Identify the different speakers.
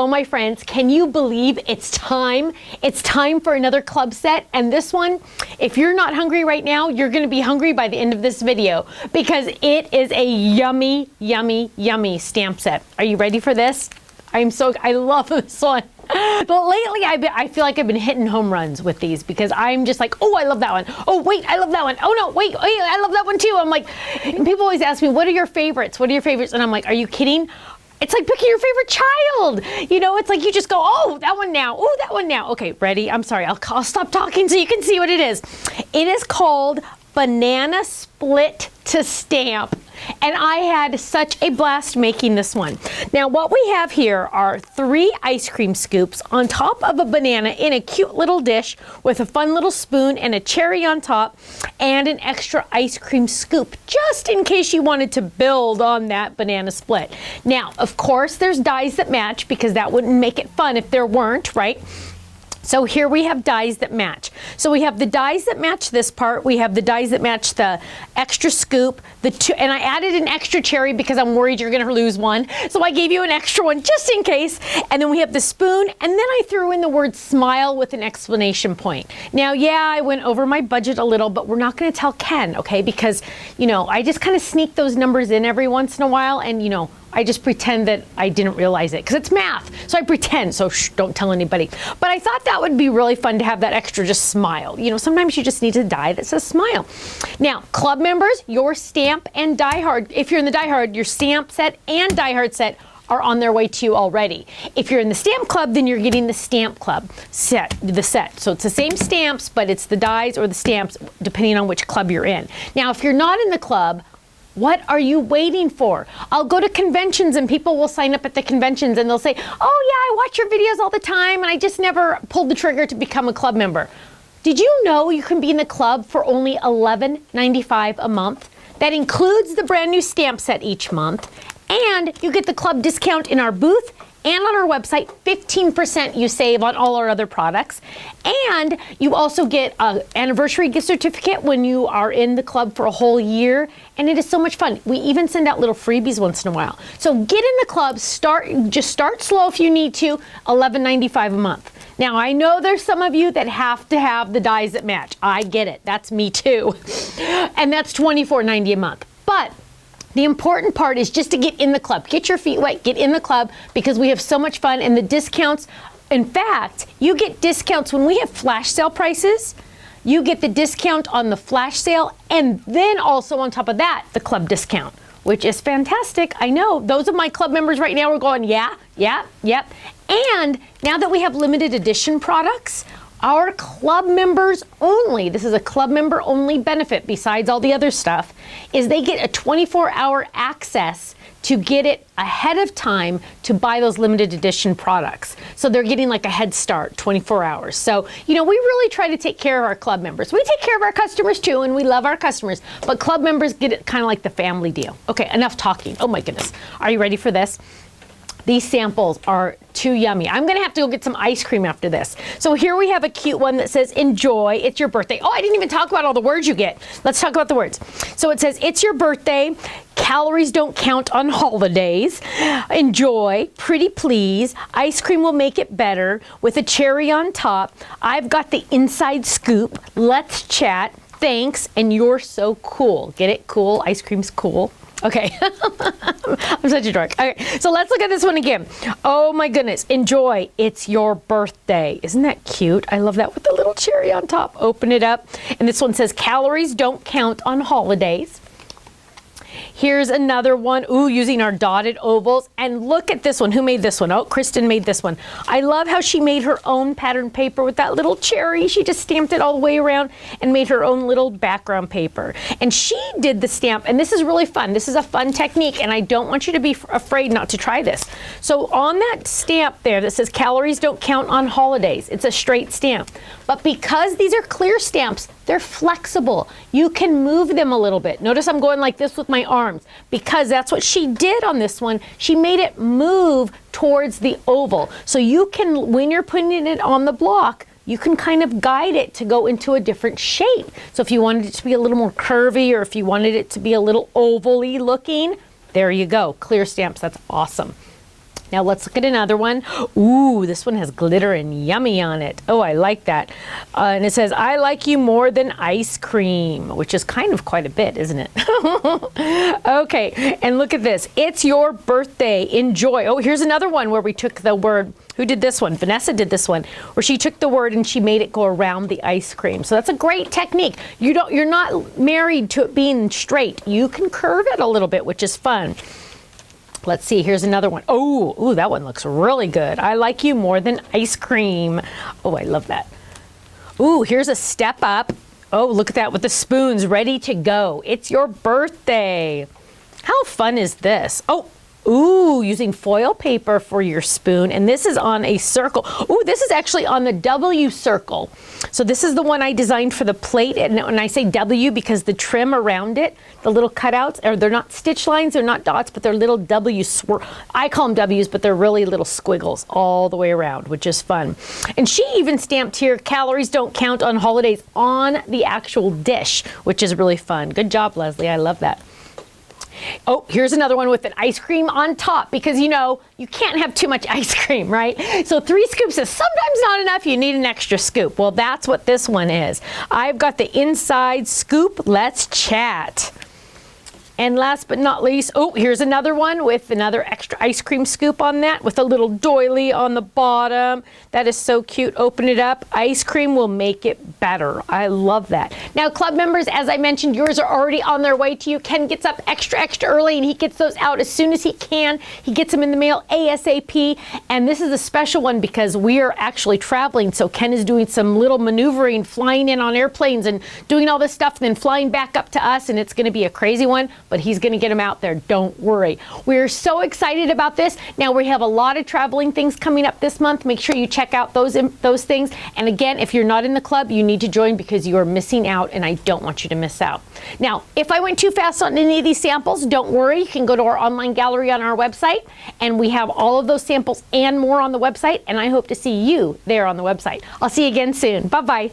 Speaker 1: Hello, my friends. Can you believe it's time? It's time for another club set. And this one, if you're not hungry right now, you're going to be hungry by the end of this video because it is a yummy, yummy, yummy stamp set. Are you ready for this? I love this one. But lately, I feel like I've been hitting home runs with these because I'm just like, oh, I love that one. Oh, wait, I love that one. Oh, no, wait, I love that one too. I'm like, and people always ask me, what are your favorites? What are your favorites? And I'm like, are you kidding? It's like picking your favorite child. You know, it's like you just go, oh, that one now. Oh, that one now. Okay, ready? I'm sorry. I'll stop talking so you can see what it is. It is called Banana Split to Stamp. And I had such a blast making this one. Now what we have here are 3 ice cream scoops on top of a banana in a cute little dish with a fun little spoon and a cherry on top and an extra ice cream scoop just in case you wanted to build on that banana split. Now, of course, there's dies that match because that wouldn't make it fun if there weren't, right? So here we have dies that match. So we have the dies that match this part. We have the dies that match the extra scoop. And I added an extra cherry because I'm worried you're going to lose one. So I gave you an extra one just in case. And then we have the spoon. And then I threw in the word smile with an exclamation point. Now, yeah, I went over my budget a little, but we're not going to tell Ken, okay? Because, you know, I just kind of sneak those numbers in every once in a while. And, you know, I just pretend that I didn't realize it because it's math. So I pretend, so shh, don't tell anybody. But I thought that would be really fun to have that extra just smile. You know, sometimes you just need a die that says smile. Now, club members, your stamp and die hard, if you're in the die hard, your stamp set and die hard set are on their way to you already. If you're in the stamp club, then you're getting the stamp club set, the set. So it's the same stamps, but it's the dies or the stamps depending on which club you're in. Now, if you're not in the club, what are you waiting for? I'll go to conventions and people will sign up at the conventions and they'll say, oh yeah, I watch your videos all the time and I just never pulled the trigger to become a club member. Did you know you can be in the club for only $11.95 a month? That includes the brand new stamp set each month, and you get the club discount in our booth and on our website. 15% you save on all our other products. And you also get an anniversary gift certificate when you are in the club for a whole year. And it is so much fun. We even send out little freebies once in a while. So get in the club, just start slow if you need to, $11.95 a month. Now, I know there's some of you that have to have the dies that match. I get it. That's me too. And that's $24.90 a month. But the important part is just to get in the club. Get your feet wet, get in the club because we have so much fun and the discounts. In fact, you get discounts when we have flash sale prices. You get the discount on the flash sale and then also on top of that, the club discount, which is fantastic. I know those of my club members right now are going, yeah, yep. And now that we have limited edition products, our club members only, this is a club member only benefit besides all the other stuff, is they get a 24-hour access to get it ahead of time to buy those limited edition products. So they're getting like a head start, 24 hours. So, you know, we really try to take care of our club members. We take care of our customers too, and we love our customers, but club members get it kind of like the family deal. Okay, enough talking. Oh my goodness. Are you ready for this? These samples are too yummy. I'm gonna have to go get some ice cream after this. So here we have a cute one that says, enjoy, it's your birthday. Oh, I didn't even talk about all the words you get. Let's talk about the words. So it says, it's your birthday, calories don't count on holidays, enjoy, pretty please, ice cream will make it better, with a cherry on top, I've got the inside scoop, let's chat, thanks, and you're so cool. Get it? Cool, ice cream's cool. Okay, I'm such a dork. Okay, so let's look at this one again. Oh my goodness, enjoy, it's your birthday. Isn't that cute? I love that with the little cherry on top. Open it up, and this one says, calories don't count on holidays. Here's another one, ooh, using our dotted ovals. And look at this one. Who made this one? Oh, Kristen made this one. I love how she made her own pattern paper with that little cherry. She just stamped it all the way around and made her own little background paper. And she did the stamp, and this is really fun. This is a fun technique, and I don't want you to be afraid not to try this. So on that stamp there that says calories don't count on holidays, it's a straight stamp. But because these are clear stamps, they're flexible. You can move them a little bit. Notice I'm going like this with my arms because that's what she did on this one. She made it move towards the oval. So you can, when you're putting it on the block, you can kind of guide it to go into a different shape. So if you wanted it to be a little more curvy or if you wanted it to be a little oval-y looking, there you go. Clear stamps, that's awesome. Now let's look at another one. Ooh, this one has glitter and yummy on it. Oh, I like that. And it says, I like you more than ice cream, which is kind of quite a bit, isn't it? Okay, and look at this. It's your birthday. Enjoy. Oh, here's another one where we took the word. Who did this one? Vanessa did this one, where she took the word and she made it go around the ice cream. So that's a great technique. You're not married to it being straight. You can curve it a little bit, which is fun. Let's see, here's another one. Oh, ooh, that one looks really good. I like you more than ice cream. Oh, I love that. Ooh, here's a step up. Oh, look at that with the spoons ready to go. It's your birthday. How fun is this? Oh, ooh, using foil paper for your spoon. And this is on a circle. Ooh, this is actually on the W circle. So this is the one I designed for the plate. And when I say W, because the trim around it, the little cutouts, they're not stitch lines, they're not dots, but they're little W I call them W's, but they're really little squiggles all the way around, which is fun. And she even stamped here, calories don't count on holidays, on the actual dish, which is really fun. Good job, Leslie. I love that. Oh, here's another one with an ice cream on top, because you can't have too much ice cream, right? So 3 scoops is sometimes not enough. You need an extra scoop. Well, that's what this one is. I've got the inside scoop. Let's chat. And last but not least, oh, here's another one with another extra ice cream scoop on that with a little doily on the bottom. That is so cute. Open it up. Ice cream will make it better. I love that. Now, club members, as I mentioned, yours are already on their way to you. Ken gets up extra early and he gets those out as soon as he can. He gets them in the mail ASAP. And this is a special one because we are actually traveling. So Ken is doing some little maneuvering, flying in on airplanes and doing all this stuff, and then flying back up to us. And it's going to be a crazy one, but he's going to get them out there. Don't worry. We're so excited about this. Now, we have a lot of traveling things coming up this month. Make sure you check out those things. And again, if you're not in the club, you need to join because you are missing out, and I don't want you to miss out. Now, if I went too fast on any of these samples, don't worry. You can go to our online gallery on our website, and we have all of those samples and more on the website, and I hope to see you there on the website. I'll see you again soon. Bye-bye.